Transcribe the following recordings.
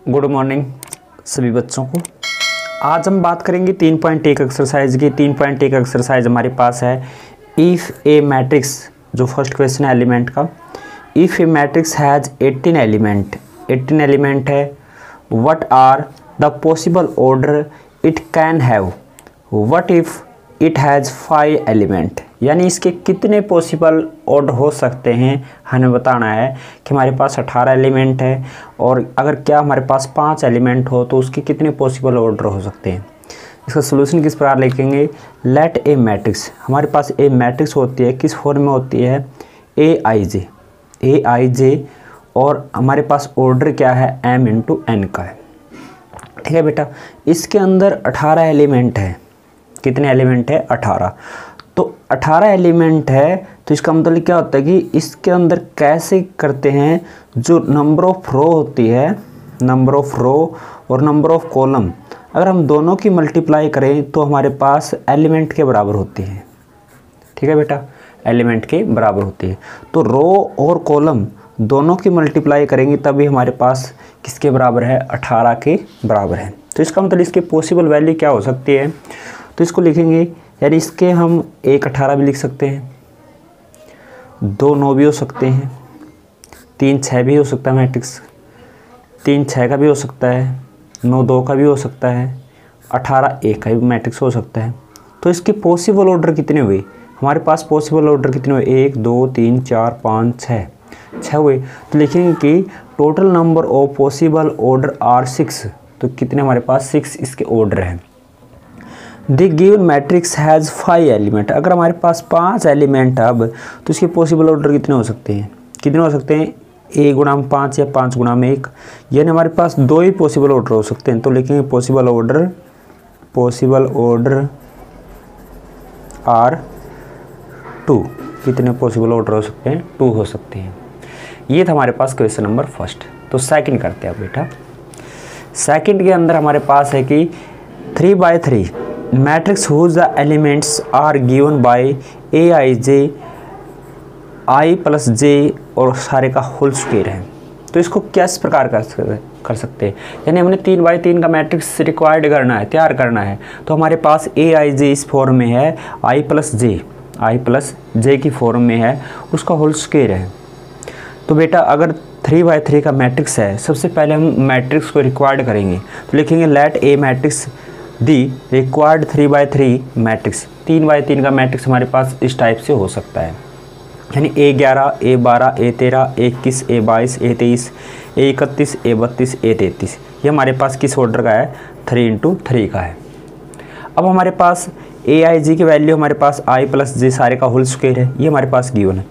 Good morning सभी बच्चों को। आज हम बात करेंगे 3.1 एक्सरसाइज की। 3.1 एक्सरसाइज हमारे पास है इफ़ ए मैट्रिक्स, जो फर्स्ट क्वेश्चन है एलिमेंट का। If a matrix has 18 element है, what are the possible order it can have, what if it has 5 element. यानी इसके कितने पॉसिबल ऑर्डर हो सकते हैं हमें बताना है कि हमारे पास 18 एलिमेंट है और अगर क्या हमारे पास 5 एलिमेंट हो तो उसके कितने पॉसिबल ऑर्डर हो सकते हैं। इसका सोल्यूशन किस प्रकार लिखेंगे। लेट ए मैट्रिक्स, हमारे पास ए मैट्रिक्स होती है, किस फॉर्म में होती है, ए आई जे और हमारे पास ऑर्डर क्या है, m × n का है। ठीक है बेटा, इसके अंदर 18 एलिमेंट है। कितने एलिमेंट है, 18। तो 18 एलिमेंट है तो इसका मतलब क्या होता है कि इसके अंदर कैसे करते हैं, जो नंबर ऑफ रो होती है, नंबर ऑफ रो और नंबर ऑफ कॉलम, अगर हम दोनों की मल्टीप्लाई करें तो हमारे पास एलिमेंट के बराबर होती है। ठीक है बेटा, एलिमेंट के बराबर होती है। तो रो और कॉलम दोनों की मल्टीप्लाई करेंगे तभी हमारे पास किसके बराबर है, 18 के बराबर है। तो इसका मतलब इसके पॉसिबल वैल्यू क्या हो सकती है, तो इसको लिखेंगे, यानी इसके हम 1 18 भी लिख सकते हैं, 2 9 भी हो सकते हैं, 3 6 भी हो सकता है मैट्रिक्स, 3 6 का भी हो सकता है, 9 2 का भी हो सकता है, 18 1 का भी मैट्रिक्स हो सकता है। तो इसके पॉसिबल ऑर्डर कितने हुए, हमारे पास पॉसिबल ऑर्डर कितने हुए, 1 2 3 4 5 6 हुए। तो लिखेंगे कि total number of possible order are 6। तो कितने हमारे पास 6 इसके ऑर्डर हैं। The given matrix has 5 element, अगर हमारे पास 5 एलिमेंट अब, तो इसके पॉसिबल ऑर्डर कितने हो सकते हैं, कितने हो सकते हैं, a × 5 या 5 × 1, यानी हमारे पास 2 ही पॉसिबल ऑर्डर हो सकते हैं। तो लिखेंगे पॉसिबल ऑर्डर आर 2। कितने पॉसिबल ऑर्डर हो सकते हैं, 2 हो सकते हैं। ये था हमारे पास क्वेश्चन नंबर फर्स्ट। तो सेकंड करते हैं बेटा। सेकंड के अंदर हमारे पास है कि 3×3 matrix whose the elements are given by aij i + j और सारे का होल स्क्वायर है। तो इसको किस प्रकार कर सकते हैं, यानी हमने 3×3 का मैट्रिक्स रिक्वायर्ड करना है, तैयार करना है। तो हमारे पास aij इस फॉर्म में है, i + j की फॉर्म में है, उसका होल स्क्वायर है। तो बेटा अगर 3×3 का मैट्रिक्स है, सबसे पहले हम मैट्रिक्स को रिक्वायर्ड करेंगे। तो लिखेंगे let A matrix the required 3×3 matrix. 3×3 का मैट्रिक्स हमारे पास इस टाइप से हो सकता है, यानी A11 A12 A13 A21 A22 A23 A31 A32 A33। ये हमारे पास किस ऑर्डर का है, 3 × 3 का है। अब हमारे पास aij की वैल्यू हमारे पास i + j सारे का होल स्क्वायर है, ये हमारे पास गिवन है।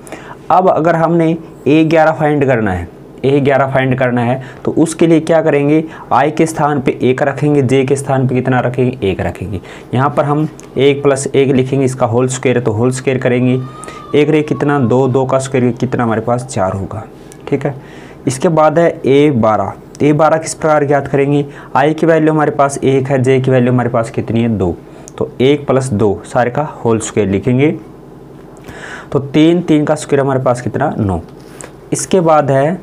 अब अगर हमने A11 फाइंड करना है, तो उसके लिए क्या करेंगे, i के स्थान पे 1 रखेंगे, j के स्थान पे कितना रखेंगे, 1 रखेंगे। यहाँ पर हम 1 + 1 लिखेंगे, इसका होल स्क्वायर है तो होल स्क्वायर करेंगे। 1 रे कितना, 2 2 का स्क्वायर कितना हमारे पास 4 होगा। ठीक है, इसके बाद है A12 किस प्रकार ज्ञात करेंगे, i की वैल्यू हमारे पास 1 है, j की वैल्यू हमारे पास कितनी है, 2। तो 1 + 2 सारे का होल स्क्वायर लिखेंगे। तो 3 का स्क्वायर हमारे पास कितना, 9। इसके बाद है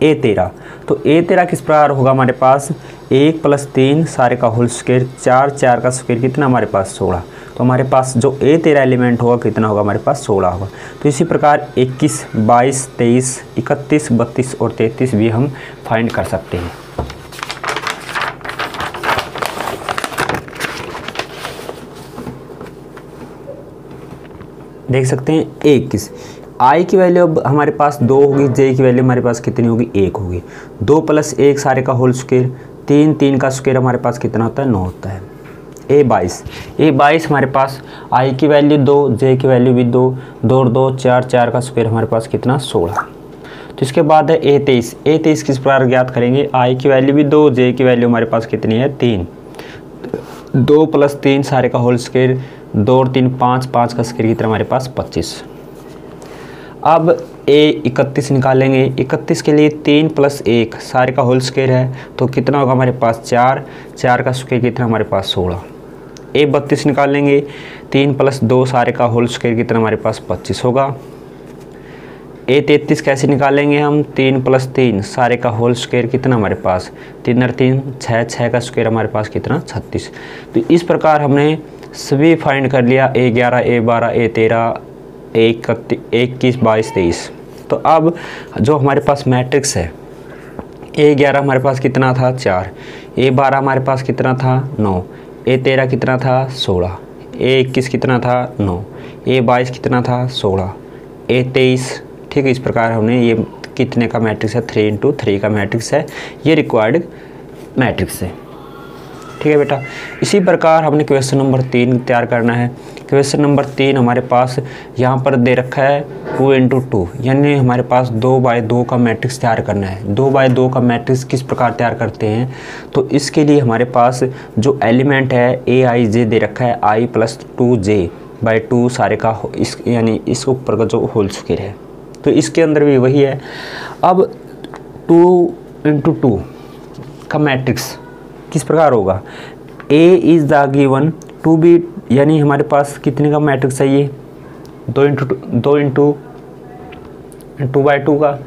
A13। तो A13 किस प्रकार होगा, हमारे पास 1 + 3 सारे का होल स्क्वायर, 4 का स्क्वायर कितना हमारे पास 16। तो हमारे पास जो A13 एलिमेंट होगा कितना होगा, हमारे पास 16 होगा। तो इसी प्रकार 21 22 23 31 32 और 33 भी हम फाइंड कर सकते हैं। देख सकते हैं 21, i की वैल्यू अब हमारे पास 2 होगी, j की वैल्यू हमारे पास कितनी होगी, 1 होगी। 2 + 1 सारे का होल स्क्वायर, 3 का स्क्वायर हमारे पास कितना होता है, 9 होता है। A22 हमारे पास i की वैल्यू 2, j की वैल्यू भी 2, 2 और 2 4 का स्क्वायर हमारे पास कितना, 16। तो इसके बाद है A23 किस प्रकार ज्ञात करेंगे, i की वैल्यू भी 2, j की वैल्यू हमारे पास कितनी है, 3। 2 + 3 सारे का होल स्क्वायर, 2 और 3 5 का स्क्वायर कितना हमारे पास 25। अब A31 निकालेंगे। 31 के लिए 3 + 1 सारे का होल स्क्वायर है, तो कितना होगा हमारे पास 4 का स्क्वायर कितना हमारे पास 16। A32 निकालेंगे, 3 + 2 सारे का होल स्क्वायर कितना हमारे पास 25 होगा। A33 कैसे निकालेंगे हम, 3 + 3 सारे का होल स्क्वायर कितना हमारे पास, 3 और 3 6, 6 का स्क्वायर हमारे पास कितना 36। तो इस प्रकार हमने सभी फाइंड कर लिया, A11, A12, A13, A21, 22, 23। तो अब जो हमारे पास मैट्रिक्स है, A11 हमारे पास कितना था 4, A12 हमारे पास कितना था 9, A13 कितना था 16, A21 कितना था 9, A22 कितना था 16, A23। ठीक है, इस प्रकार हमने ये कितने का मैट्रिक्स है, 3 × 3 का मैट्रिक्स है, ये रिक्वायर्ड मैट्रिक्स है। ठीक है बेटा, इसी प्रकार हमने क्वेश्चन नंबर 3 तैयार करना है। क्वेश्चन नंबर 3 हमारे पास यहाँ पर दे रखा है 2 × 2, यानी हमारे पास 2/2 का मैट्रिक्स तैयार करना है। 2/2 का मैट्रिक्स किस प्रकार तैयार करते हैं, तो इसके लिए हमारे पास जो एलिमेंट है Aij दे रखा है, i + 2j/2 सारे का यानी इसके ऊपर का जो होल स्क्वायर है, तो इसके अंदर भी वही है। अब 2 × 2 का मैट्रिक्स किस प्रकार होगा, A is the given to B, यानी हमारे पास कितने का मैट्रिक्स है ये 2 × 2/2 का।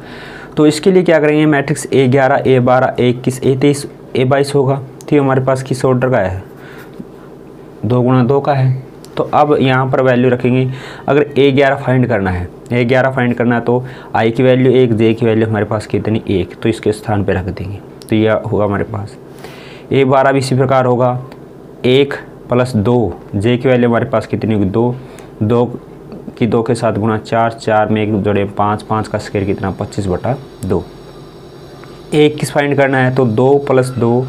तो इसके लिए क्या करेंगे, matrix A11, A12, A21, A23, A22 होगा। ठीक है, हमारे पास किस ऑर्डर का है, 2 × 2 का है। तो अब यहाँ पर वैल्यू रखेंगे, अगर A11 फाइंड करना है, A11 फाइंड करना है तो I की वैल्यू 1, J की वैल्यू हमारे पास कितनी 1, तो इसके स्थान पे रख देंगे। तो यह होगा हमारे पास। A12 भी इसी प्रकार होगा, 1 + 2, J की वैल्यू हमारे पास कितनी होगी 2, 2 की 2 के साथ गुणा 4, 4 में 1 जोड़े 5, 5 का स्क्वायर कितना 25/2। A21 फाइंड करना है तो 2 + 2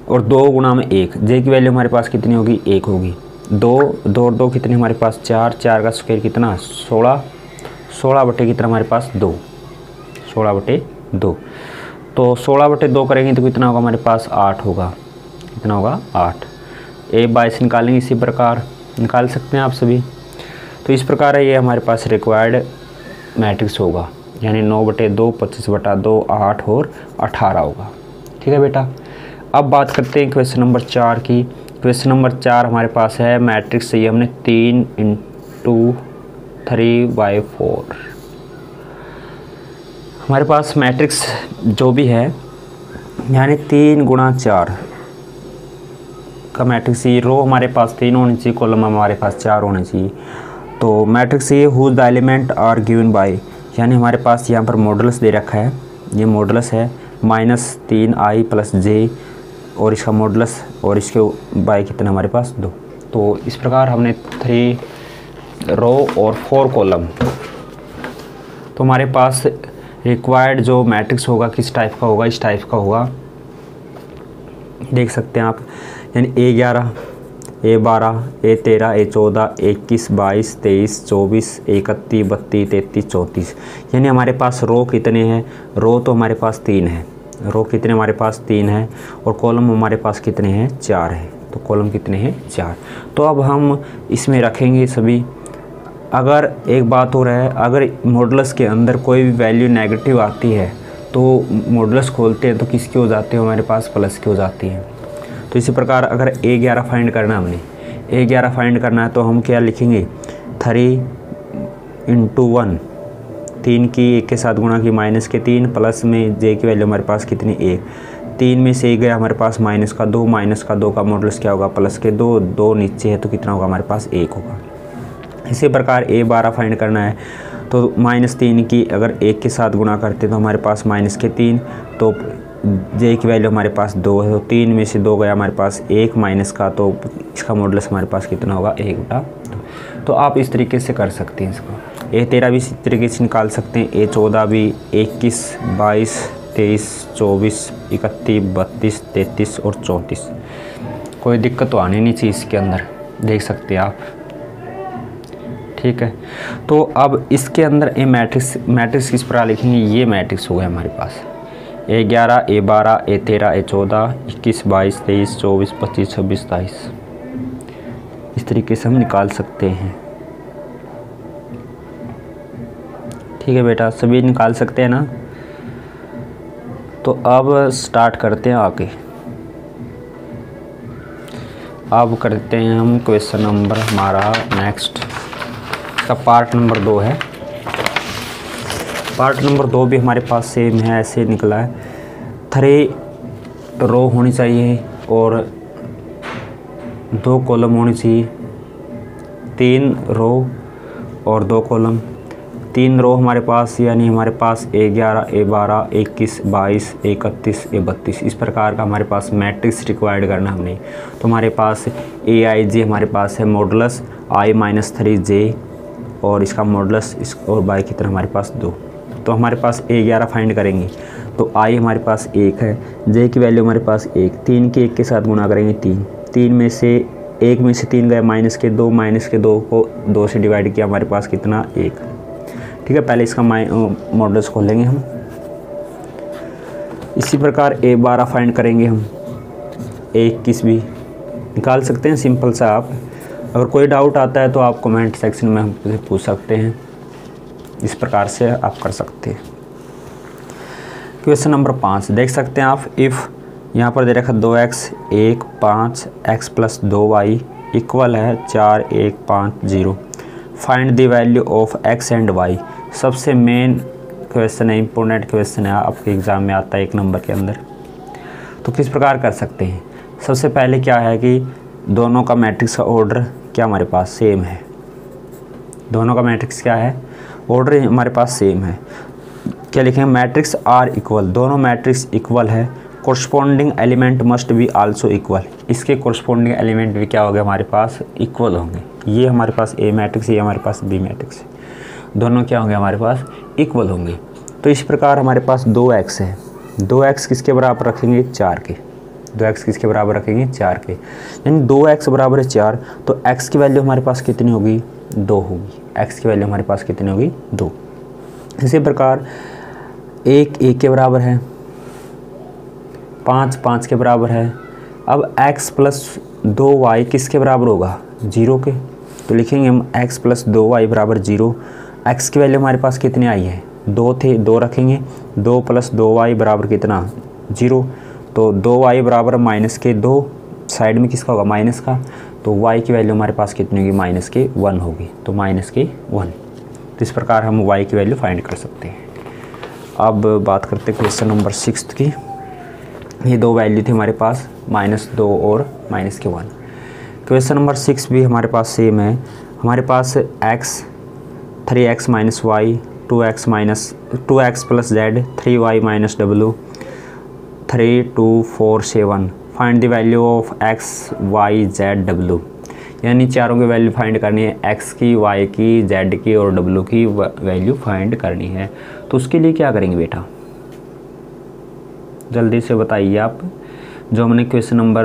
और 2 गुणा में 1, J की वैल्यू हमारे पास कितनी होगी 1 होगी। 2 और 2 कितने हमारे पास 4, 4 का स्क्वायर कितना 16, 16 बटे कितना हमारे पास 2, 16/2। तो 16/2 करेंगे तो कितना होगा हमारे पास 8 होगा, कितना होगा 8। A22 निकालेंगे, इसी प्रकार निकाल सकते हैं आप सभी। तो इस प्रकार है ये हमारे पास रिक्वायर्ड मैट्रिक्स होगा, यानी 9/2, 25/2, 8 और 18 होगा। ठीक है बेटा, अब बात करते हैं क्वेश्चन नंबर 4 की। क्वेश्चन नंबर 4 हमारे पास है मैट्रिक्स, ये हमने 3 × 3/4। हमारे पास मैट्रिक्स जो भी है, यानी 3 × 4 का मैट्रिक्स, ये रो हमारे पास 3 होनी चाहिए, कॉलम हमारे पास 4 होने चाहिए। तो मैट्रिक्स ये whose the element are given by, यानी हमारे पास यहाँ पर मॉडल्स दे रखा है, ये मॉडल्स है -3i + j, और इसका मॉडल्स और इसके बाय कितना हमारे पास 2। तो इस प्रकार हमने 3 रो और 4 कॉलम। तो हमारे पास रिक्वायर्ड जो मैट्रिक्स होगा किस टाइप का होगा, इस टाइप का होगा, देख सकते हैं आप, यानी A11, A12, A13, A14, A21, 22, 23, 24, 31, 32, 33, 34। यानी हमारे पास रो कितने हैं, रो तो हमारे पास 3 है, रो कितने हमारे पास 3 है, और कॉलम हमारे पास कितने हैं 4 हैं। तो कॉलम कितने हैं 4। तो अब हम इसमें रखेंगे सभी। अगर एक बात हो रहा है, अगर मॉडल्स के अंदर कोई भी वैल्यू नेगेटिव आती है तो मॉडल्स खोलते हैं तो किसकी हो जाती है हमारे पास, प्लस की हो जाती है। तो इसी प्रकार अगर A11 फाइंड करना है, हमने A11 फाइंड करना है तो हम क्या लिखेंगे, 3 × 1, 3 की 1 के साथ गुणा की -3 प्लस में J की वैल्यू हमारे पास कितनी 1, 3 में से 1 गया हमारे पास -2 का मॉडल्स क्या होगा प्लस के 2, 2 नीचे है तो कितना होगा हमारे पास 1 होगा। इसी प्रकार A12 फाइंड करना है तो -3 की अगर 1 के साथ गुणा करते तो हमारे पास -3, तो J की वैल्यू हमारे पास 2 है, तो 3 में से 2 गया हमारे पास 1 माइनस का, तो इसका मॉडल्स हमारे पास कितना होगा 1/2। तो आप इस तरीके से कर सकते हैं इसको। A13 भी इसी तरीके से निकाल सकते हैं, A14 भी 21, 22, 23, 24, 31, 32, 33 और 34। कोई दिक्कत तो आनी नहीं चाहिए इसके अंदर, देख सकते हैं आप। ठीक है, तो अब इसके अंदर ये मैट्रिक्स किस प्रकार लिखेंगे, ये मैट्रिक्स हो गया हमारे पास A11, A12, A13, A14, 21, 22, 23, 24, 25, 26, 27। इस तरीके से हम निकाल सकते हैं। ठीक है बेटा, सभी निकाल सकते हैं ना। तो अब स्टार्ट करते हैं आगे। अब करते हैं हम क्वेश्चन नंबर हमारा नेक्स्ट का पार्ट नंबर 2 है। पार्ट नंबर 2 भी हमारे पास सेम है, ऐसे निकला है। 3 रो होनी चाहिए और 2 कॉलम होनी चाहिए। 3 रो और 2 कॉलम। 3 रो हमारे पास यानी हमारे पास A11, A12, A21, A22, A31, A32 इस प्रकार का हमारे पास मैट्रिक्स रिक्वायर्ड करना हमने। तो हमारे पास AIJ हमारे पास है मॉडुलस I-3J और इसका मॉडुलस इस और बाई की तरह हमारे पास 2। तो हमारे पास A11 फाइंड करेंगे तो I हमारे पास 1 है, J की वैल्यू हमारे पास 1, 3 के 1 के साथ गुना करेंगे 3, 3 में से 1 में से 3 गए माइनस के 2 को 2 से डिवाइड किया हमारे पास कितना 1। ठीक है, पहले इसका मॉडुलस खोलेंगे हम। इसी प्रकार A12 फाइंड करेंगे हम, A21 भी निकाल सकते हैं सिंपल सा। आप अगर कोई डाउट आता है तो आप कमेंट सेक्शन में हमसे पूछ सकते हैं, इस प्रकार से आप कर सकते हैं। क्वेश्चन नंबर 5 देख सकते हैं आप। इफ़ यहाँ पर दे रखा 2x 1 5 x plus 2y equal है 4 1 5 0, find the value of x and y। सबसे मेन क्वेश्चन है, इंपॉर्टेंट क्वेश्चन है, आपके एग्ज़ाम में आता है 1 नंबर के अंदर। तो किस प्रकार कर सकते हैं? सबसे पहले क्या है कि दोनों का मैट्रिक्स का ऑर्डर क्या हमारे पास सेम है। दोनों का मैट्रिक्स क्या है, ऑर्डर हमारे पास सेम है। क्या लिखेंगे, मैट्रिक्स आर इक्वल, दोनों मैट्रिक्स इक्वल है। Corresponding element must be also equal, इसके कोरस्पॉन्डिंग एलिमेंट भी क्या होंगे हमारे पास इक्वल होंगे। ये हमारे पास ए मैट्रिक्स, ये हमारे पास बी मैट्रिक्स, दोनों क्या होंगे हमारे पास इक्वल होंगे। तो इस प्रकार हमारे पास 2x है, 2x किसके बराबर रखेंगे 4 के, 2x किसके बराबर रखेंगे 4 के, यानी 2x बराबर है 4। तो x की वैल्यू हमारे पास कितनी होगी 2 होगी, x की वैल्यू हमारे पास कितनी होगी 2। इसी प्रकार 1 1 के बराबर है, 5 5 के बराबर है। अब x प्लस 2y किसके बराबर होगा 0 के, तो लिखेंगे हम x प्लस 2y बराबर 0। x की वैल्यू हमारे पास कितनी आई है 2 थे, 2 रखेंगे, 2 प्लस 2y बराबर कितना 0। तो 2y बराबर माइनस के 2, साइड में किसका होगा माइनस का, तो y की वैल्यू हमारे पास कितनी होगी माइनस के 1 होगी, तो माइनस के 1। तो इस प्रकार हम y की वैल्यू फाइंड कर सकते हैं। अब बात करते हैं क्वेश्चन नंबर 6 की। ये 2 वैल्यू थी हमारे पास -2 और -1। क्वेश्चन नंबर 6 भी हमारे पास सेम है। हमारे पास x 3x minus y 2x plus z 3y minus w 3 2 4 7, find the value of x y z w। यानी चारों की वैल्यू फाइंड करनी है, x की, y की, z की और w की वैल्यू फाइंड करनी है। तो उसके लिए क्या करेंगे बेटा, जल्दी से बताइए आप, जो हमने क्वेश्चन नंबर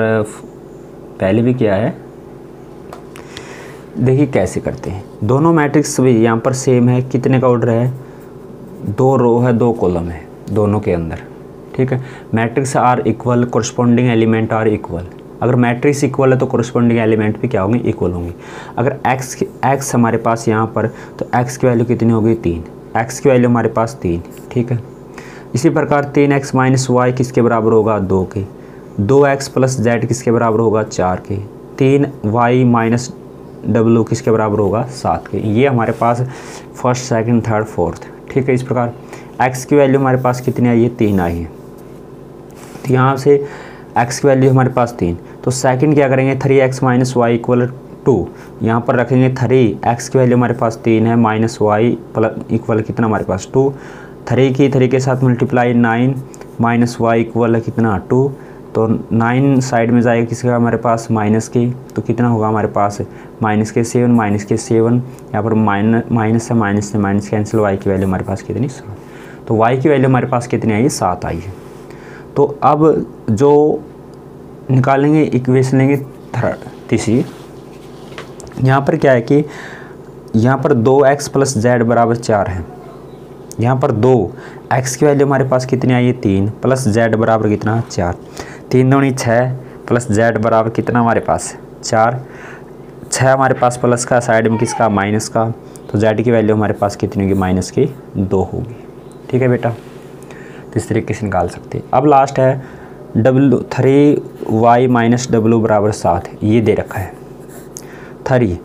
पहले भी किया है। देखिए कैसे करते हैं। दोनों मैट्रिक्स भी यहाँ पर सेम है, कितने का ऑर्डर है 2 रो है 2 कॉलम है दोनों के अंदर। ठीक है, matrix are equal, corresponding element are equal. अगर मैट्रिक्स इक्वल है तो कोरस्पॉन्डिंग एलिमेंट भी क्या होंगे इक्वल होंगे। अगर x हमारे पास यहाँ पर, तो x की वैल्यू कितनी होगी 3, x की वैल्यू हमारे पास 3। ठीक है, इसी प्रकार 3x माइनस वाई किसके बराबर होगा 2 के, 2x प्लस z किसके बराबर होगा 4 के, 3y माइनस w किसके बराबर होगा 7 के। ये हमारे पास फर्स्ट सेकंड थर्ड फोर्थ। ठीक है, इस प्रकार x की वैल्यू हमारे पास कितनी आई है 3 आई है। तो यहाँ से x की वैल्यू हमारे पास 3, तो सेकंड क्या करेंगे 3x माइनस वाई इक्वल 2, यहाँ पर रखेंगे 3x की वैल्यू हमारे पास 3 है माइनस वाई प्लस इक्वल कितना हमारे पास 2, 3 के साथ मल्टीप्लाई 9 माइनस वाई इक्वल है कितना 2, तो 9 साइड में जाएगा किसका हमारे पास माइनस के, तो कितना होगा हमारे पास माइनस के 7 यहाँ पर माइनस से माइनस कैंसिल, वाई की वैल्यू हमारे पास कितनी 7, तो वाई की वैल्यू हमारे पास कितनी आई है 7 आई है। तो अब जो निकालेंगे इक्वेशन लेंगे तीसरी। यहाँ पर क्या है कि यहाँ पर 2x प्लस z बराबर 4 है, यहाँ पर 2x की वैल्यू हमारे पास कितनी आई है 3 प्लस z बराबर कितना 4, 3 दूनी 6 प्लस z बराबर कितना हमारे पास 4, 6 हमारे पास प्लस का, साइड में किसका माइनस का, तो z की वैल्यू हमारे पास कितनी होगी माइनस की 2 होगी। ठीक है बेटा, तो इस तरीके से निकाल सकते हैं। अब लास्ट है 3y माइनस w बराबर 7, ये दे रखा है 3,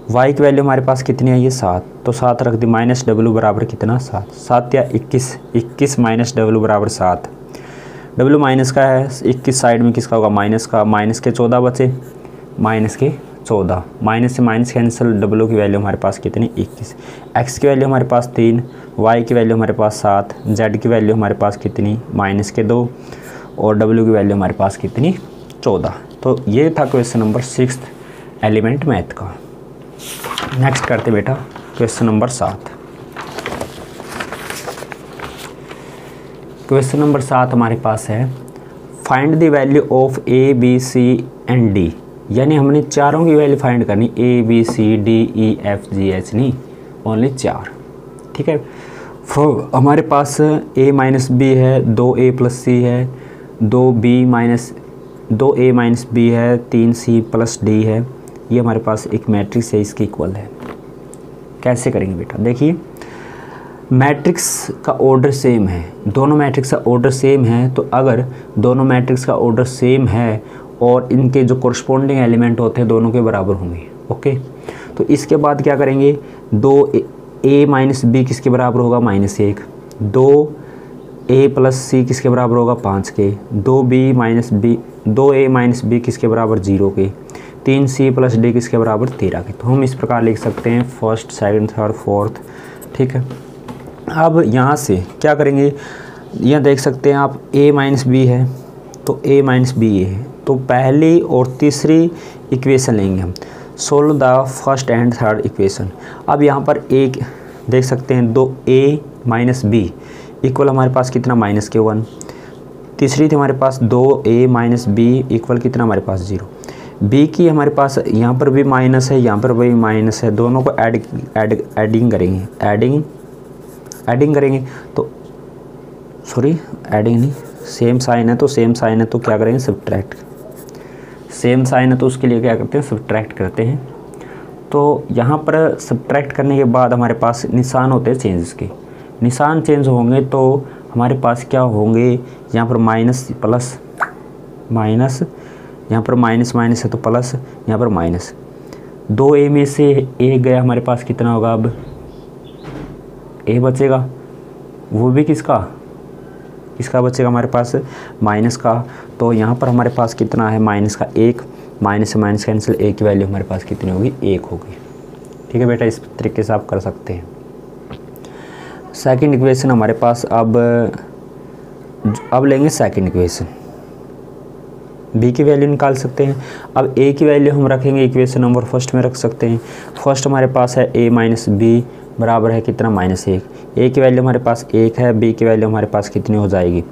y की वैल्यू हमारे पास कितनी है, ये 7, तो 7 रख दी, माइनस डब्ल्यू बराबर कितना 7, 7 या 21, 21 माइनस डब्ल्यू बराबर 7, डब्ल्यू माइनस का है, 21 साइड में किसका होगा, माइनस का, माइनस के 14 बचे, माइनस के 14, माइनस से माइनस कैंसिल, डब्ल्यू की वैल्यू हमारे पास कितनी 21, एक्स की वैल्यू हमारे पास 3, वाई की वैल्यू हमारे पास 7, जेड की वैल्यू हमारे पास कितनी माइनस के 2 और डब्ल्यू की वैल्यू हमारे पास कितनी 14। तो ये था क्वेश्चन नंबर 6 एलिमेंट मैथ का। नेक्स्ट करते बेटा क्वेश्चन नंबर 7। क्वेश्चन नंबर 7 हमारे पास है find the value of A B C and D, यानी हमने चारों की वैल्यू फाइंड करनी, A B C D E F G H, नहीं ओनली 4, ठीक है। हमारे पास a माइनस बी है, 2a प्लस सी है, 2a माइनस बी है, 3c प्लस डी है, ये हमारे पास एक मैट्रिक्स है, इसके इक्वल है। कैसे करेंगे बेटा, देखिए मैट्रिक्स का ऑर्डर सेम है, दोनों मैट्रिक्स का ऑर्डर सेम है, तो अगर दोनों मैट्रिक्स का ऑर्डर सेम है और इनके जो कोरस्पोंडिंग एलिमेंट होते हैं दोनों के बराबर होंगे, ओके। तो इसके बाद क्या करेंगे, 2a माइनस बी किसके बराबर होगा, -1, 2a प्लस सी किसके बराबर होगा, 5 के, 2a माइनस बी किसके बराबर 0 के, 3c प्लस डी किसके बराबर 13 के। तो हम इस प्रकार लिख सकते हैं फर्स्ट, सेकंड, थर्ड, फोर्थ, ठीक है। अब यहाँ से क्या करेंगे, यहाँ देख सकते हैं आप a माइनस बी है तो a माइनस बी ये है, तो पहली और तीसरी इक्वेशन लेंगे हम, solve the first and third equation. अब यहाँ पर एक देख सकते हैं 2a माइनस बी इक्वल हमारे पास कितना -1, तीसरी थी हमारे पास 2a माइनस बी इक्वल कितना हमारे पास 0, b की हमारे पास यहाँ पर भी माइनस है, यहाँ पर भी माइनस है, दोनों को एडिंग करेंगे तो सॉरी एडिंग नहीं, सेम साइन है तो क्या करेंगे, सब्ट्रैक्ट, सेम साइन है तो उसके लिए क्या करते हैं, सब्ट्रैक्ट करते हैं। तो यहाँ पर सब्ट्रैक्ट करने के बाद हमारे पास निशान होते हैं चेंज के, निशान चेंज होंगे तो हमारे पास क्या होंगे, यहाँ पर माइनस प्लस माइनस, यहाँ पर माइनस है तो प्लस, यहाँ पर माइनस, 2a में से a गया, हमारे पास कितना होगा, अब a बचेगा, वो भी किसका बचेगा हमारे पास माइनस का। तो यहाँ पर हमारे पास कितना है, माइनस का 1, माइनस से माइनस कैंसिल, a की वैल्यू हमारे पास कितनी होगी, 1 होगी, ठीक है बेटा। इस तरीके से आप कर सकते हैं। सेकंड इक्वेशन हमारे पास अब लेंगे सेकंड इक्वेशन, b की वैल्यू निकाल सकते हैं। अब a की वैल्यू हम रखेंगे इक्वेशन नंबर फर्स्ट में रख सकते हैं। फर्स्ट हमारे पास है a माइनस बी बराबर है कितना, -1, a की वैल्यू हमारे पास 1 है, b की वैल्यू हमारे पास कितनी हो जाएगी,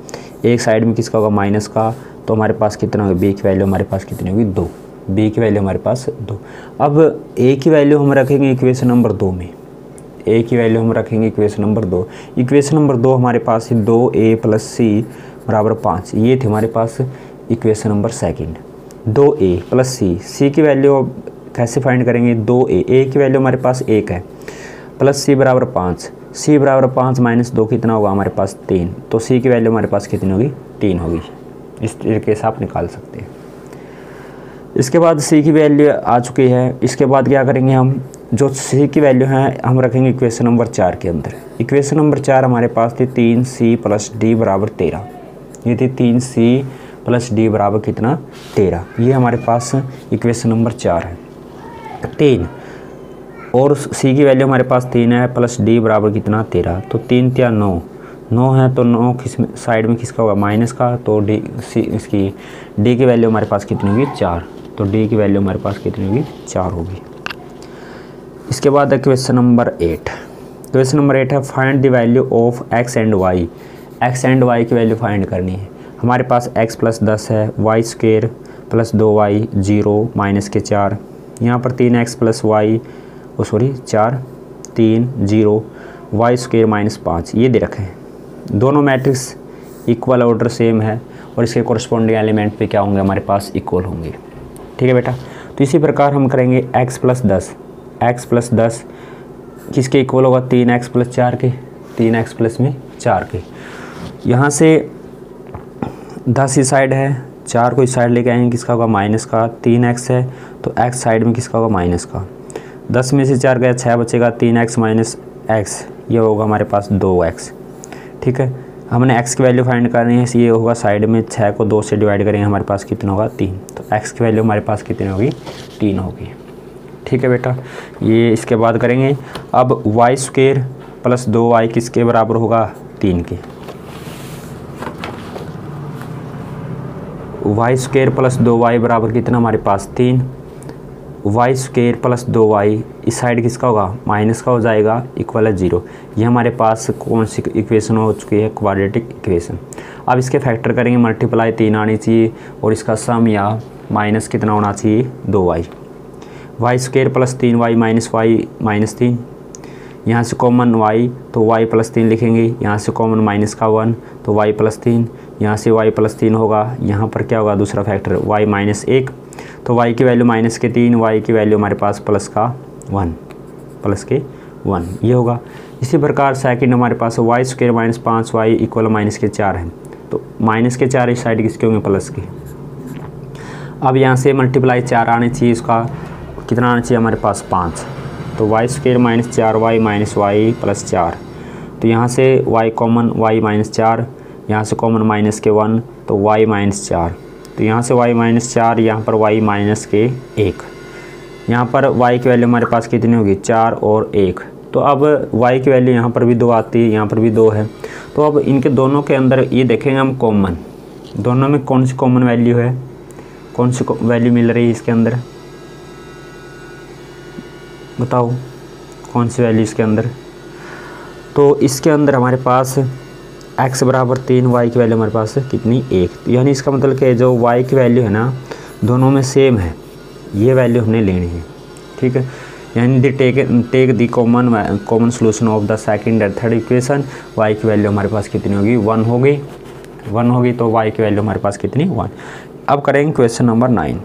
एक साइड में किसका होगा, माइनस का, तो हमारे पास कितना होगा, b की वैल्यू हमारे पास कितनी होगी, 2, b की वैल्यू हमारे पास 2। अब a की वैल्यू हम रखेंगे इक्वेशन नंबर 2 में, a की वैल्यू हम रखेंगे इक्वेशन नंबर 2। इक्वेशन नंबर 2 हमारे पास है 2a प्लस सी बराबर 5, ये थे हमारे पास equation number second. 2a plus C की वैल्यू कैसे फाइंड करेंगे, 2a, a की वैल्यू हमारे पास 1 है, प्लस सी बराबर 5, सी बराबर 5 माइनस 2 कितना होगा हमारे पास 3, तो सी की वैल्यू हमारे पास कितनी होगी, 3 होगी। इस तरीके से आप निकाल सकते हैं। इसके बाद सी की वैल्यू आ चुकी है, इसके बाद क्या करेंगे हम, जो सी की वैल्यू है हम रखेंगे इक्वेशन नंबर 4 के अंदर। इक्वेशन नंबर 4 हमारे पास थी 3c प्लस डी बराबर 13, ये थी 3c प्लस डी बराबर कितना 13, ये हमारे पास इक्वेशन नंबर 4 है। 3 और सी की वैल्यू हमारे पास 3 है, प्लस डी बराबर कितना 13, तो 3 या 9 है, तो 9 किस साइड में किसका होगा, माइनस का, तो इसकी डी की वैल्यू हमारे पास कितनी होगी, 4, तो डी की वैल्यू हमारे पास कितनी होगी, 4 होगी। इसके बाद है क्वेश्चन नंबर 8। क्वेश्चन नंबर 8 है find the value of X and Y, X and Y की वैल्यू फाइंड करनी है। हमारे पास x प्लस 10 है, Y square plus 2y 0 minus के 4, यहाँ पर 3x plus Y 4 3 0 Y square minus 5, ये दे रखे हैं। दोनों मैट्रिक्स इक्वल ऑर्डर सेम है और इसके कोरस्पोंडिंग एलिमेंट पे क्या होंगे, हमारे पास इक्वल होंगे, ठीक है बेटा। तो इसी प्रकार हम करेंगे x प्लस 10 किसके इक्वल होगा, 3x प्लस 4 के, 3x प्लस में 4 के। यहाँ से 10 इस साइड है, 4 को इस साइड लेके आएंगे, किसका होगा माइनस का, 3x है तो x साइड में किसका होगा माइनस का, 10 में से 4 गया 6 बचेगा, 3x माइनस एक्स, ये होगा हमारे पास 2x। ठीक है, हमने x की वैल्यू फाइंड करनी है, ये होगा साइड में 6 को 2 से डिवाइड करेंगे, हमारे पास कितना होगा 3। तो x की वैल्यू हमारे पास कितनी होगी 3 होगी। ठीक है बेटा, ये इसके बाद करेंगे। अब वाई स्क्वायर प्लस 2y किसके बराबर होगा 3 के। वाई स्क्वायर प्लस 2y बराबर कितना हमारे पास 3। वाई स्क्वायर प्लस 2y इस साइड किसका होगा माइनस का हो जाएगा, इक्वल है 0। ये हमारे पास कौन सी इक्वेशन हो चुकी है, क्वाड्रेटिक इक्वेशन। अब इसके फैक्टर करेंगे, मल्टीप्लाई 3 आनी चाहिए और इसका सम या माइनस कितना होना चाहिए 2y। Y square plus 3y minus Y minus 3, यहाँ से कॉमन y तो y प्लस 3 लिखेंगे, यहाँ से कॉमन माइनस का 1 तो y प्लस 3, यहाँ से y प्लस 3 होगा, यहाँ पर क्या होगा दूसरा फैक्टर y माइनस 1, तो y की वैल्यू माइनस के 3, y की वैल्यू हमारे पास प्लस का 1, प्लस के 1 ये होगा। इसी प्रकार सेकंड हमारे पास y square minus 5y equal minus के 4 है, तो माइनस के 4 इस साइड किसके होंगे प्लस के। अब यहाँ से मल्टीप्लाई 4 आने चाहिए, इसका कितना आना चाहिए हमारे पास 5, तो Y square minus 4y minus Y plus 4, तो यहाँ से y कॉमन y माइनस 4, यहाँ से कॉमन माइनस के 1 तो y माइनस 4, तो यहाँ से y माइनस 4, यहाँ पर y माइनस के 1, यहाँ पर y की वैल्यू हमारे पास कितनी होगी 4 और 1। तो अब y की वैल्यू यहाँ पर भी 2 आती है, यहाँ पर भी 2 है। तो अब इनके दोनों के अंदर ये देखेंगे हम कॉमन, दोनों में कौन सी कॉमन वैल्यू है, कौन सी वैल्यू मिल रही है इसके अंदर, बताओ कौन सी वैल्यू इसके अंदर। तो इसके अंदर हमारे पास x बराबर 3, y की वैल्यू हमारे पास कितनी 1, तो यानी इसका मतलब कि जो y की वैल्यू है ना दोनों में सेम है, ये वैल्यू हमने लेनी है। ठीक है, यानी take the common solution of the second and third equation, y की वैल्यू हमारे पास कितनी होगी 1 होगी, तो y की वैल्यू हमारे पास कितनी 1। अब करेंगे क्वेश्चन नंबर 9।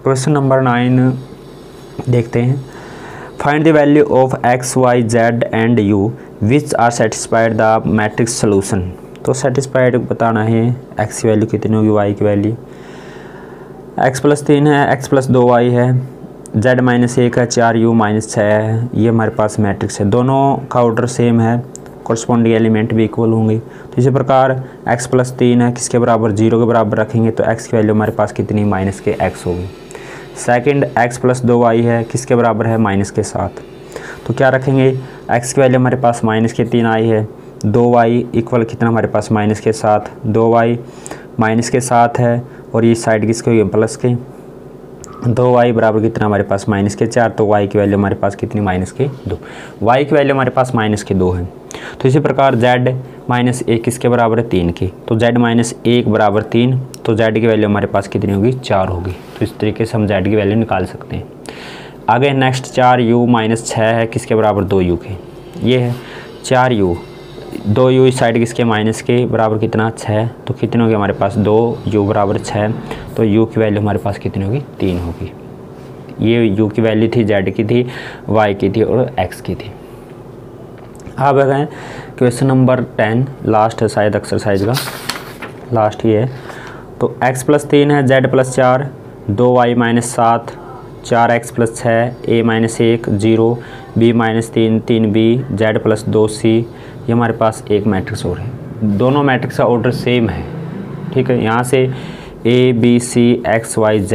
क्वेश्चन नंबर 9 देखते हैं। Find the value of x, y, z and u which are satisfied the matrix solution. तो सेटिस्फाइड बताना है, x की वैल्यू कितनी होगी, y की वैल्यू x प्लस 3 है, x प्लस 2y है, z माइनस 1 है, 4u माइनस 6 है, ये हमारे पास मैट्रिक्स है। दोनों का ऑर्डर सेम है, कॉरस्पॉन्डिंग एलिमेंट भी इक्वल होंगे। तो इसी प्रकार x प्लस 3 है, किसके बराबर 0 के बराबर रखेंगे, तो x की वैल्यू हमारे पास कितनी माइनस के x होगी। सेकंड x प्लस 2y है, किसके बराबर है माइनस के 7, तो क्या रखेंगे x की वैल्यू हमारे पास माइनस के 3 आई है, 2y इक्वल कितना हमारे पास माइनस के 7, 2y माइनस के 7 है और ये साइड किसके होगी प्लस के, 2y बराबर कितना हमारे पास माइनस के 4, तो y की वैल्यू हमारे पास कितनी माइनस के 2, y की वैल्यू हमारे पास माइनस के 2 है। तो इसी प्रकार z माइनस 1 किसके बराबर है 3 की, तो z माइनस 1 बराबर 3, तो z की वैल्यू हमारे पास कितनी होगी 4 होगी। तो इस तरीके से हम z की वैल्यू निकाल सकते हैं। आगे नेक्स्ट 4u माइनस 6 है, किसके बराबर 2u के, ये है 4u, 2u इस साइड किसके माइनस के बराबर कितना 6, तो कितनी होगी हमारे पास 2u बराबर 6, तो u की वैल्यू हमारे पास कितनी होगी 3 होगी। ये u की वैल्यू थी, z की थी, y की थी और x की थी। अब है क्वेश्चन नंबर 10, लास्ट है शायद एक्सरसाइज का, लास्ट ही है। तो x प्लस 3 है, z plus 4, 2y minus 7, 4x plus 6, a minus 1 0, b minus 3 3b, z plus 2c, ये हमारे पास एक मैट्रिक्स और है। दोनों मैट्रिक्स का ऑर्डर सेम है। ठीक है, यहाँ से a b c x y z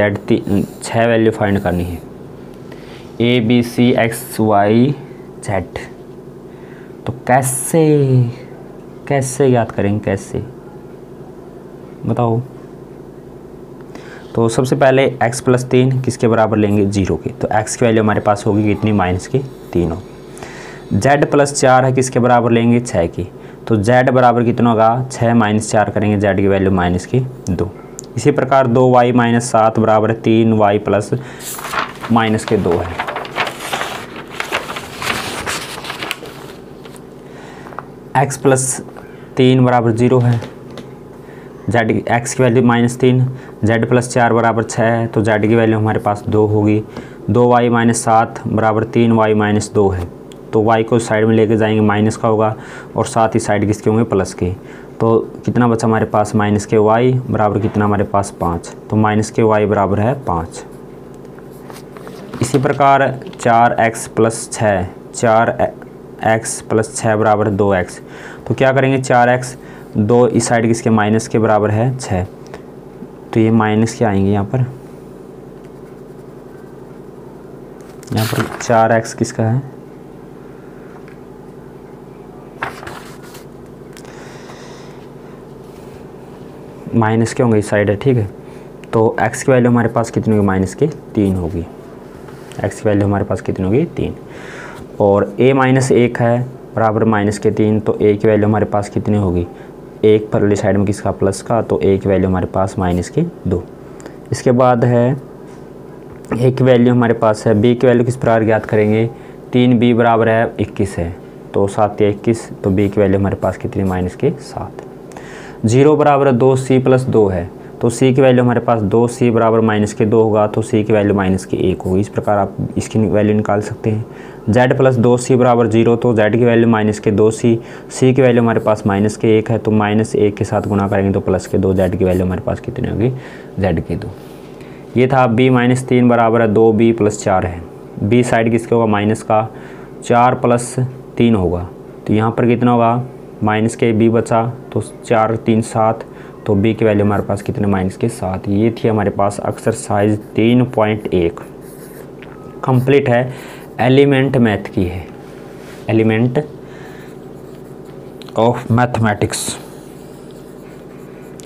6 value find करनी है, a b c x y z। तो कैसे याद करेंगे, कैसे बताओ। तो सबसे पहले x प्लस 3 किसके बराबर लेंगे 0 के, तो x की वैल्यू हमारे पास होगी कितनी माइनस की 3 होगी। z प्लस 4 है, किसके बराबर लेंगे 6 की, तो z बराबर कितना होगा 6 माइनस 4 करेंगे, z की वैल्यू माइनस की 2। इसी प्रकार 2y माइनस 7 बराबर 3y प्लस माइनस के 2 है। x प्लस 3 बराबर 0 है, z x की वैल्यू माइनस 3, z प्लस 4 बराबर 6 है, तो z की वैल्यू हमारे पास 2 होगी। 2y माइनस 7 बराबर 3y माइनस 2 है, तो y को साइड में लेके जाएंगे माइनस का होगा और साथ ही साइड किसके होंगे प्लस के। तो कितना बचा हमारे पास माइनस के y बराबर कितना हमारे पास 5, तो माइनस के y बराबर है 5। इसी प्रकार 4x प्लस 6, 4x प्लस 6 बराबर 2x। तो क्या करेंगे, 4x 2 इस साइड किसके माइनस के बराबर है 6, तो ये माइनस के आएंगे यहाँ पर 4x किसका है, माइनस के होंगे इस साइड है, ठीक है। तो x की वैल्यू हमारे पास कितनी होगी, माइनस के 3 होगी। x की वैल्यू हमारे पास कितनी होगी 3, और a माइनस 1 है बराबर माइनस के 3, तो a की वैल्यू हमारे पास कितनी होगी, 1 परली साइड में किसका प्लस का, तो a की वैल्यू हमारे पास माइनस के 2। इसके बाद है a की वैल्यू हमारे पास है, b की वैल्यू किस प्रकार ज्ञात करेंगे, 3b बराबर है 21 है, तो 7 या 21, तो b की वैल्यू हमारे पास कितनी, माइनस के 7। 0 बराबर 2c प्लस 2 है, तो c की वैल्यू हमारे पास 2c बराबर माइनस के 2 होगा, तो c की वैल्यू माइनस के 1 होगी। इस प्रकार आप इसकी वैल्यू निकाल सकते हैं। z प्लस 2c बराबर 0, तो z की वैल्यू माइनस के 2c, c की वैल्यू हमारे पास माइनस के 1 है, तो माइनस 1 के साथ गुणा करेंगे तो प्लस के 2, z की वैल्यू हमारे पास कितनी होगी, z के 2। ये था b माइनस 3 बराबर है 2b प्लस 4 है, b साइड किसके होगा, माइनस का, 4 प्लस 3 होगा, तो यहाँ पर कितना होगा, माइनस के b बचा, तो 4 3 7, तो b की वैल्यू हमारे पास कितने, माइनस के 7। ये थी हमारे पास एक्सरसाइज 3.1 कंप्लीट है, एलिमेंट मैथ की है, एलिमेंट ऑफ मैथमेटिक्स।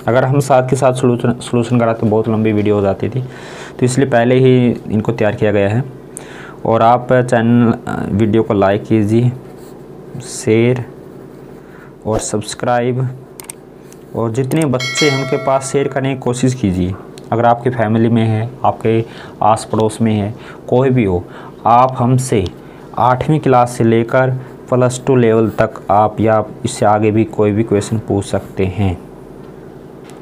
अगर हम साथ के साथ सॉल्यूशन कराते तो बहुत लंबी वीडियो हो जाती थी, तो इसलिए पहले ही इनको तैयार किया गया है। और आप चैनल वीडियो को लाइक कीजिए, शेयर और सब्सक्राइब, और जितने बच्चे हैं उनके पास शेयर करने की कोशिश कीजिए। अगर आपकी फैमिली में है, आपके आस पड़ोस में है, कोई भी हो, आप हमसे 8वीं क्लास से लेकर +2 लेवल तक आप या इससे आगे भी कोई भी क्वेश्चन पूछ सकते हैं,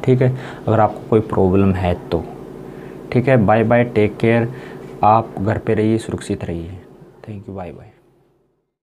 ठीक है, अगर आपको कोई प्रॉब्लम है तो। ठीक है, बाय बाय, टेक केयर, आप घर पे रहिए, सुरक्षित रहिए। Thank you, bye bye.